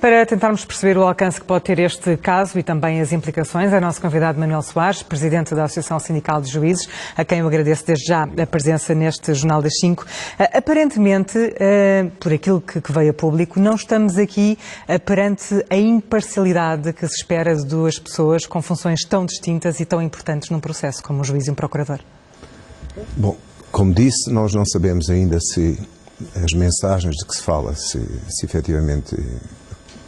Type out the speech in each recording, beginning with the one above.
Para tentarmos perceber o alcance que pode ter este caso e também as implicações, é o nosso convidado Manuel Soares, presidente da Associação Sindical de Juízes, a quem eu agradeço desde já a presença neste Jornal das 5. Aparentemente, por aquilo que veio a público, não estamos aqui perante a imparcialidade que se espera de duas pessoas com funções tão distintas e tão importantes num processo como um juiz e um procurador. Bom, como disse, nós não sabemos ainda se as mensagens de que se fala, se efetivamente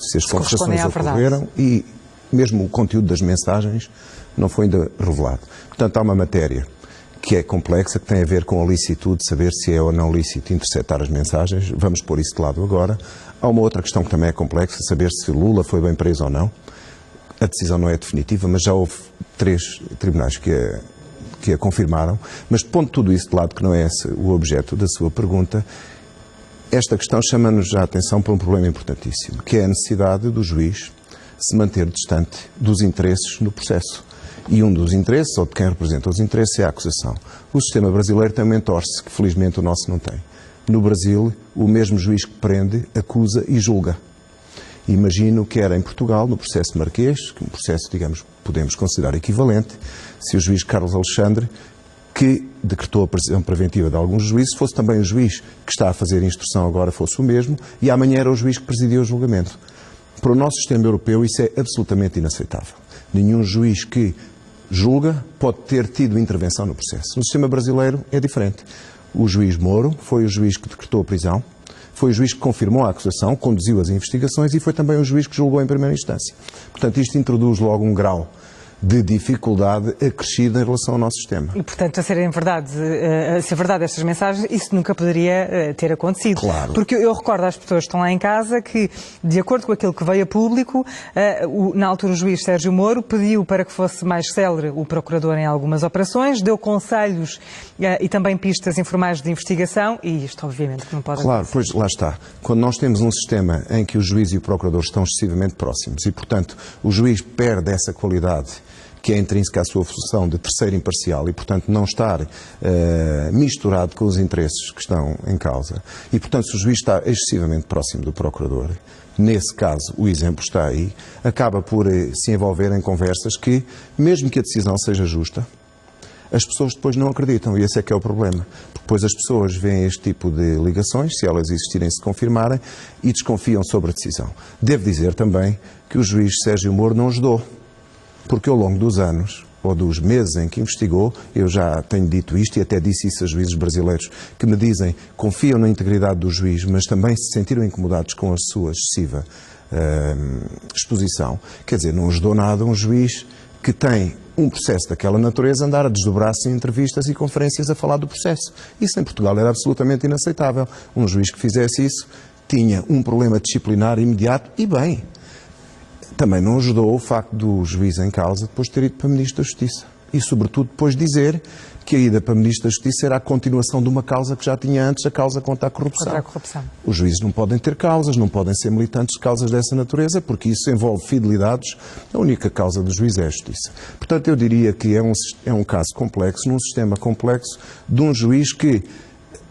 se as conversações ocorreram e mesmo o conteúdo das mensagens não foi ainda revelado. Portanto, há uma matéria que é complexa, que tem a ver com a licitude, saber se é ou não lícito interceptar as mensagens. Vamos pôr isso de lado agora. Há uma outra questão que também é complexa, saber se Lula foi bem preso ou não. A decisão não é definitiva, mas já houve 3 tribunais que a confirmaram. Mas pondo tudo isso de lado, que não é esse o objeto da sua pergunta, esta questão chama-nos a atenção para um problema importantíssimo, que é a necessidade do juiz se manter distante dos interesses no processo. E um dos interesses, ou de quem representa os interesses, é a acusação. O sistema brasileiro tem uma entorse que felizmente o nosso não tem. No Brasil, o mesmo juiz que prende, acusa e julga. Imagino que era em Portugal, no processo Marquês, que é um processo, digamos, podemos considerar equivalente, se o juiz Carlos Alexandre, que decretou a prisão preventiva de alguns juízes, fosse também o juiz que está a fazer a instrução agora, fosse o mesmo, e amanhã era o juiz que presidia o julgamento. Para o nosso sistema europeu isso é absolutamente inaceitável. Nenhum juiz que julga pode ter tido intervenção no processo. No sistema brasileiro é diferente. O juiz Moro foi o juiz que decretou a prisão, foi o juiz que confirmou a acusação, conduziu as investigações e foi também o juiz que julgou em primeira instância. Portanto, isto introduz logo um grau de dificuldade acrescida em relação ao nosso sistema. E, portanto, a ser verdade estas mensagens, isso nunca poderia ter acontecido. Claro. Porque eu recordo às pessoas que estão lá em casa que, de acordo com aquilo que veio a público, na altura o juiz Sérgio Moro pediu para que fosse mais célere o procurador em algumas operações, deu conselhos e também pistas informais de investigação e isto, obviamente, que não pode Claro, acontecer. pois lá está. Quando nós temos um sistema em que o juiz e o procurador estão excessivamente próximos e, portanto, o juiz perde essa qualidade que é intrínseca à sua função de terceiro imparcial e, portanto, não estar misturado com os interesses que estão em causa. E, portanto, se o juiz está excessivamente próximo do procurador, nesse caso, o exemplo está aí, acaba por se envolver em conversas que, mesmo que a decisão seja justa, as pessoas depois não acreditam, e esse é que é o problema. Porque depois as pessoas veem este tipo de ligações, se elas existirem, se confirmarem, e desconfiam sobre a decisão. Devo dizer também que o juiz Sérgio Moro não ajudou. Porque ao longo dos anos, ou dos meses em que investigou, eu já tenho dito isto e até disse isso a juízes brasileiros que me dizem, confiam na integridade do juiz, mas também se sentiram incomodados com a sua excessiva exposição. Quer dizer, não ajudou nada um juiz que tem um processo daquela natureza andar a desdobrar-se em entrevistas e conferências a falar do processo. Isso em Portugal era absolutamente inaceitável. Um juiz que fizesse isso tinha um problema disciplinar imediato e bem. Também não ajudou o facto do juiz em causa depois ter ido para o Ministro da Justiça. E, sobretudo, depois dizer que a ida para o Ministro da Justiça era a continuação de uma causa que já tinha antes, a causa contra a corrupção. Contra a corrupção. Os juízes não podem ter causas, não podem ser militantes de causas dessa natureza, porque isso envolve fidelidades. A única causa do juiz é a justiça. Portanto, eu diria que é um caso complexo, num sistema complexo, de um juiz que,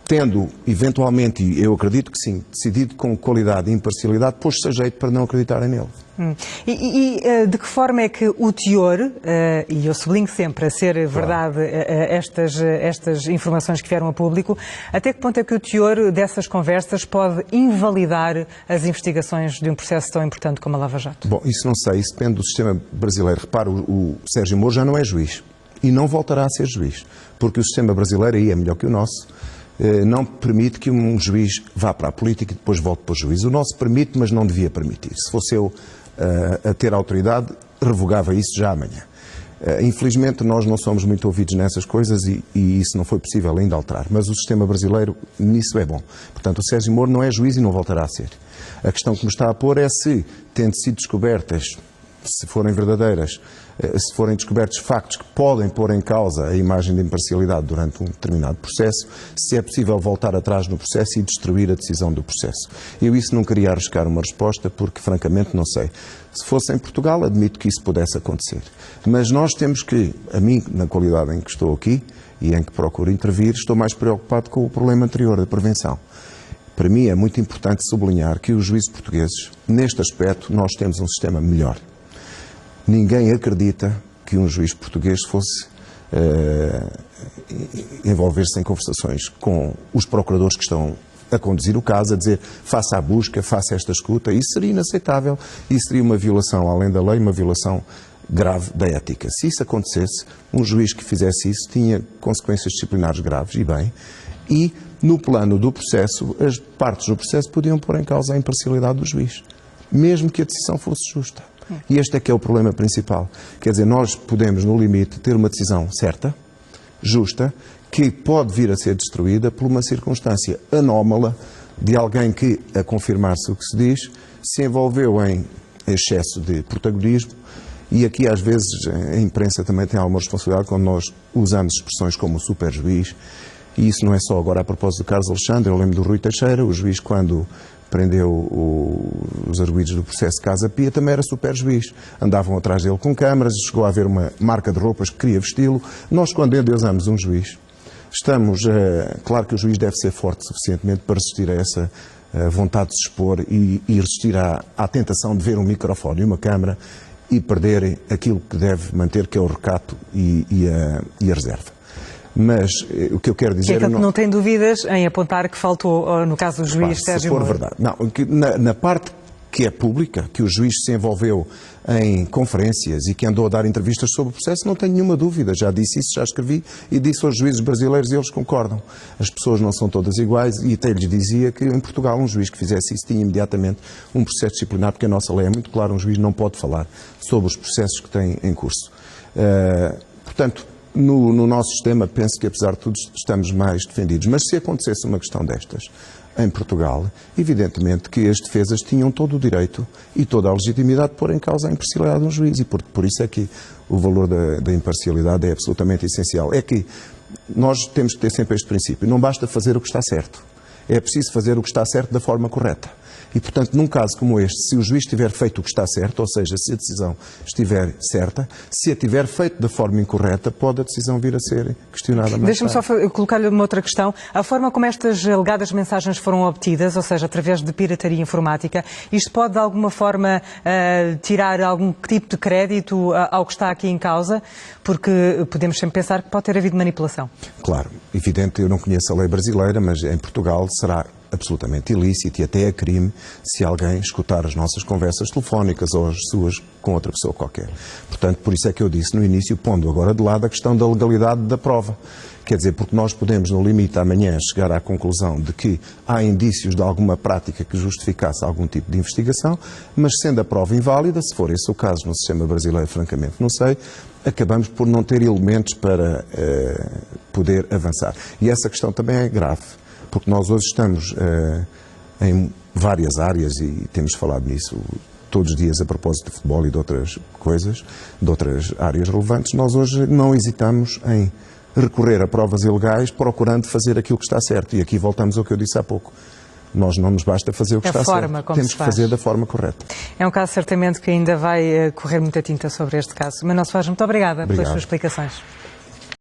tendo, eventualmente, e eu acredito que sim, decidido com qualidade e imparcialidade, pôs-se a jeito para não acreditarem nele. E de que forma é que o teor, e eu sublinho sempre a ser verdade estas informações que vieram a público, até que ponto é que o teor dessas conversas pode invalidar as investigações de um processo tão importante como a Lava Jato? Bom, isso não sei, isso depende do sistema brasileiro. Repara, o Sérgio Moro já não é juiz e não voltará a ser juiz, porque o sistema brasileiro aí é melhor que o nosso. Não permite que um juiz vá para a política e depois volte para o juiz. O nosso permite, mas não devia permitir. Se fosse eu a ter autoridade, revogava isso já amanhã. Infelizmente, nós não somos muito ouvidos nessas coisas e isso não foi possível ainda alterar. Mas o sistema brasileiro, nisso é bom. Portanto, o Sérgio Moro não é juiz e não voltará a ser. A questão que me está a pôr é se, tendo sido descobertas, se forem verdadeiras, se forem descobertos factos que podem pôr em causa a imagem de imparcialidade durante um determinado processo, se é possível voltar atrás no processo e destruir a decisão do processo. Eu isso não queria arriscar uma resposta porque, francamente, não sei. Se fosse em Portugal, admito que isso pudesse acontecer. Mas nós temos que, a mim, na qualidade em que estou aqui e em que procuro intervir, estou mais preocupado com o problema anterior, da prevenção. Para mim é muito importante sublinhar que os juízes portugueses, neste aspecto, nós temos um sistema melhor. Ninguém acredita que um juiz português fosse envolver-se em conversações com os procuradores que estão a conduzir o caso, a dizer faça a busca, faça esta escuta. Isso seria inaceitável, isso seria uma violação, além da lei, uma violação grave da ética. Se isso acontecesse, um juiz que fizesse isso tinha consequências disciplinares graves, e bem, e no plano do processo, as partes do processo podiam pôr em causa a imparcialidade do juiz, mesmo que a decisão fosse justa. E este é que é o problema principal. Quer dizer, nós podemos, no limite, ter uma decisão certa, justa, que pode vir a ser destruída por uma circunstância anómala de alguém que, a confirmar-se o que se diz, se envolveu em excesso de protagonismo. E aqui, às vezes, a imprensa também tem alguma responsabilidade quando nós usamos expressões como super juiz. E isso não é só agora a propósito do Carlos Alexandre. Eu lembro do Rui Teixeira, o juiz, quando prendeu os arguidos do processo de Casa Pia, também era super juiz. Andavam atrás dele com câmaras, chegou a haver uma marca de roupas que queria vesti-lo. Nós, quando endeusamos um juiz, estamos... claro que o juiz deve ser forte suficientemente para resistir a essa vontade de se expor e resistir à tentação de ver um microfone e uma câmara e perder aquilo que deve manter, que é o recato e a reserva. Mas o que eu quero dizer... Que é que não tem dúvidas em apontar que faltou, no caso do juiz Sérgio Moro. Se for verdade. Não, na parte que é pública, que o juiz se envolveu em conferências e que andou a dar entrevistas sobre o processo, não tenho nenhuma dúvida. Já disse isso, já escrevi e disse aos juízes brasileiros e eles concordam. As pessoas não são todas iguais e até lhes dizia que em Portugal um juiz que fizesse isso tinha imediatamente um processo disciplinar, porque a nossa lei é muito clara, um juiz não pode falar sobre os processos que tem em curso. Portanto, no nosso sistema, penso que, apesar de tudo, estamos mais defendidos. Mas se acontecesse uma questão destas em Portugal, evidentemente que as defesas tinham todo o direito e toda a legitimidade de pôr em causa a imparcialidade de um juiz. E por isso é que o valor da imparcialidade é absolutamente essencial. É que nós temos que ter sempre este princípio. Não basta fazer o que está certo. É preciso fazer o que está certo da forma correta. E, portanto, num caso como este, se o juiz tiver feito o que está certo, ou seja, se a decisão estiver certa, se a tiver feito da forma incorreta, pode a decisão vir a ser questionada mais Deixa-me só colocar-lhe uma outra questão. A forma como estas alegadas mensagens foram obtidas, ou seja, através de pirataria informática, isto pode, de alguma forma, tirar algum tipo de crédito ao que está aqui em causa? Porque podemos sempre pensar que pode ter havido manipulação. Claro, evidente, eu não conheço a lei brasileira, mas em Portugal será absolutamente ilícito e até é crime se alguém escutar as nossas conversas telefónicas ou as suas com outra pessoa qualquer. Portanto, por isso é que eu disse no início, pondo agora de lado a questão da legalidade da prova. Quer dizer, porque nós podemos, no limite, amanhã chegar à conclusão de que há indícios de alguma prática que justificasse algum tipo de investigação, mas sendo a prova inválida, se for esse o caso no sistema brasileiro, francamente não sei, acabamos por não ter elementos para poder avançar. E essa questão também é grave, porque nós hoje estamos em várias áreas e temos falado nisso todos os dias a propósito de futebol e de outras coisas, de outras áreas relevantes. Nós hoje não hesitamos em recorrer a provas ilegais procurando fazer aquilo que está certo. E aqui voltamos ao que eu disse há pouco. Nós não nos basta fazer o que está certo. Temos que fazer da forma correta. É um caso certamente que ainda vai correr muita tinta sobre este caso. Manuel Soares, muito obrigada pelas suas explicações.